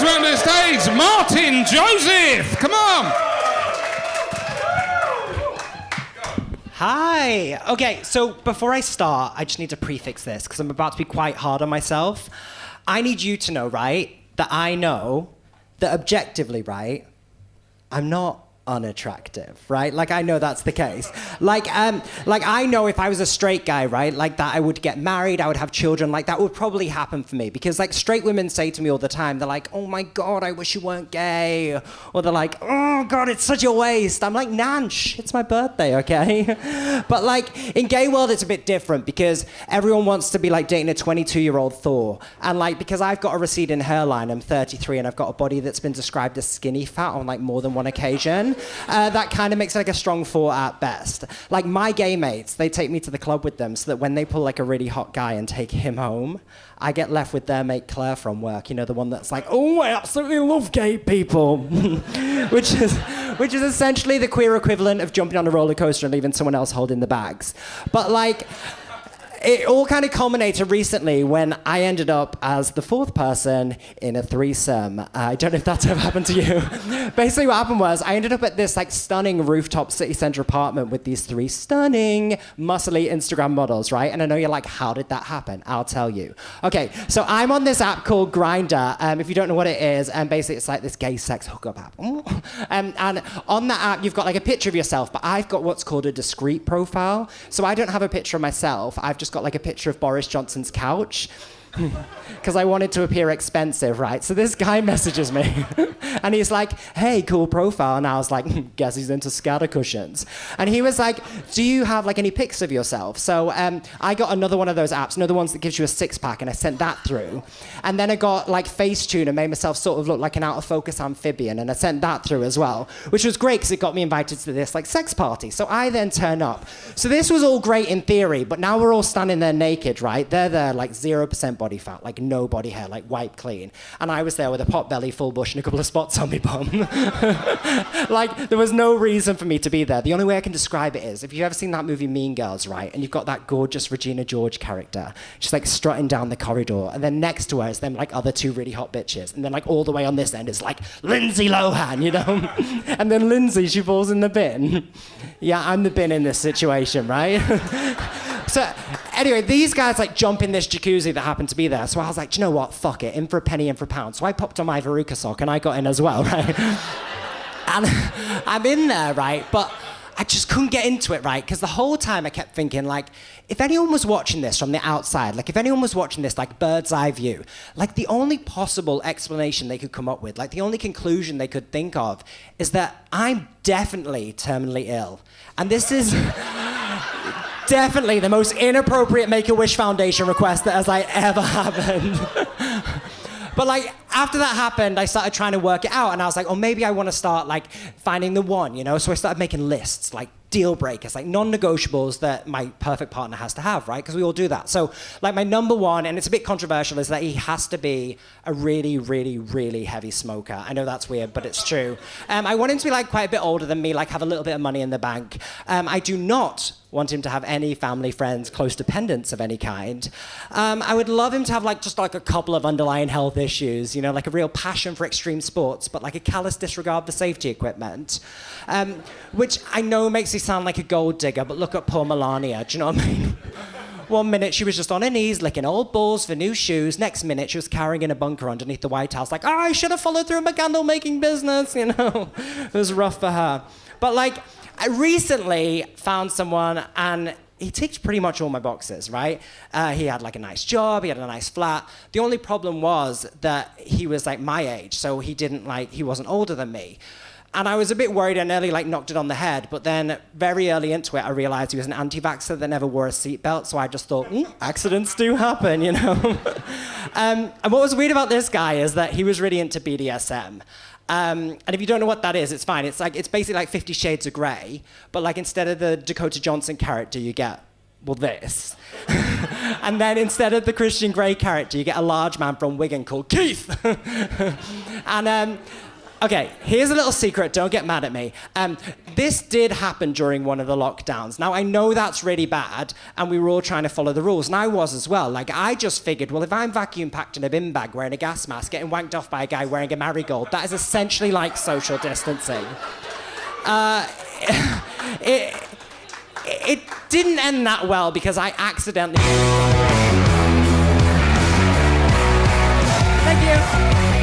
Please welcome to the stage, Martin Joseph. Come on. Hi. Okay, so before I start, I just need to prefix this because I'm about to be quite hard on myself. I need you to know, right, that I know that objectively, right, I'm not unattractive, right? Like, I know that's the case. Like I know if I was a straight guy, right, like that I would get married, I would have children, like that would probably happen for me because like straight women say to me all the time, they're like, oh my God, I wish you weren't gay. Or they're like, oh God, it's such a waste. I'm like, Nanch, it's my birthday, okay? But like in gay world, it's a bit different because everyone wants to be like dating a 22-year-old Thor. And like, because I've got a receding hairline, I'm 33 and I've got a body that's been described as skinny fat on like more than one occasion. That kind of makes it like a strong 4 at best. Like my gay mates, they take me to the club with them so that when they pull like a really hot guy and take him home, I get left with their mate Claire from work, you know, the one that's like, oh, I absolutely love gay people. which is essentially the queer equivalent of jumping on a roller coaster and leaving someone else holding the bags. But like, it all kind of culminated recently when I ended up as the 4th person in a threesome. I don't know if that's ever happened to you. Basically what happened was I ended up at this like stunning rooftop city centre apartment with these 3 stunning, muscly Instagram models, right? And I know you're like, how did that happen? I'll tell you. Okay, so I'm on this app called Grindr. If you don't know what it is, and basically it's like this gay sex hookup app. And on that app, you've got like a picture of yourself, but I've got what's called a discrete profile. So I don't have a picture of myself. I've just got like a picture of Boris Johnson's couch because I wanted to appear expensive, right? So this guy messages me and he's like, hey, cool profile. And I was like, guess he's into scatter cushions. And he was like, do you have like any pics of yourself? So I got another one of those apps, another ones that gives you a 6-pack, and I sent that through. And then I got like Facetune and made myself sort of look like an out of focus amphibian, and I sent that through as well, which was great because it got me invited to this like sex party. So I then turn up. So this was all great in theory, but now we're all standing there naked, right? They're there like 0% body fat, like no body hair, like wiped clean. And I was there with a pot belly, full bush, and a couple of spots on my bum. Like, there was no reason for me to be there. The only way I can describe it is, if you've ever seen that movie Mean Girls, right, and you've got that gorgeous Regina George character, she's like strutting down the corridor, and then next to her is them like other 2 really hot bitches, and then like all the way on this end is like Lindsay Lohan, you know? And then Lindsay, she falls in the bin. Yeah, I'm the bin in this situation, right? So anyway, these guys like jump in this jacuzzi that happened to be there. So I was like, do you know what? Fuck it. In for a penny, in for a pound. So I popped on my Veruca sock and I got in as well, right? And I'm in there, right? But I just couldn't get into it, right? Because the whole time I kept thinking, like, if anyone was watching this from the outside, like if anyone was watching this like bird's eye view, like the only possible explanation they could come up with, like the only conclusion they could think of is that I'm definitely terminally ill. And this is definitely the most inappropriate Make-A-Wish Foundation request that has like ever happened. But like after that happened, I started trying to work it out, and I was like, oh, maybe I want to start like finding the one, you know? So I started making lists, like deal breakers, like non-negotiables that my perfect partner has to have, right? Because we all do that. So like my number one, and it's a bit controversial, is that he has to be a really, really, really heavy smoker. I know that's weird, but it's true. I want him to be like quite a bit older than me, like have a little bit of money in the bank. I do not want him to have any family, friends, close dependents of any kind. I would love him to have like just like a couple of underlying health issues, you know, like a real passion for extreme sports, but like a callous disregard for safety equipment, which I know makes me sound like a gold digger, but look at poor Melania, do you know what I mean? One minute she was just on her knees licking old balls for new shoes. Next minute she was carrying in a bunker underneath the White House like, oh, I should have followed through in my candle making business, you know? It was rough for her. But like, I recently found someone and he ticked pretty much all my boxes, right? He had like a nice job, he had a nice flat. The only problem was that he was like my age, so he wasn't older than me. And I was a bit worried. I nearly like knocked it on the head, but then very early into it, I realized he was an anti-vaxxer that never wore a seatbelt, so I just thought, accidents do happen, you know? And what was weird about this guy is that he was really into BDSM. And if you don't know what that is, it's fine. It's basically like 50 Shades of Grey, but like instead of the Dakota Johnson character, you get, well, this. And then instead of the Christian Grey character, you get a large man from Wigan called Keith. And Okay, here's a little secret, don't get mad at me. This did happen during one of the lockdowns. Now, I know that's really bad, and we were all trying to follow the rules, and I was as well. Like, I just figured, well, if I'm vacuum packed in a bin bag wearing a gas mask, getting wanked off by a guy wearing a marigold, that is essentially like social distancing. It didn't end that well because I accidentally... Thank you.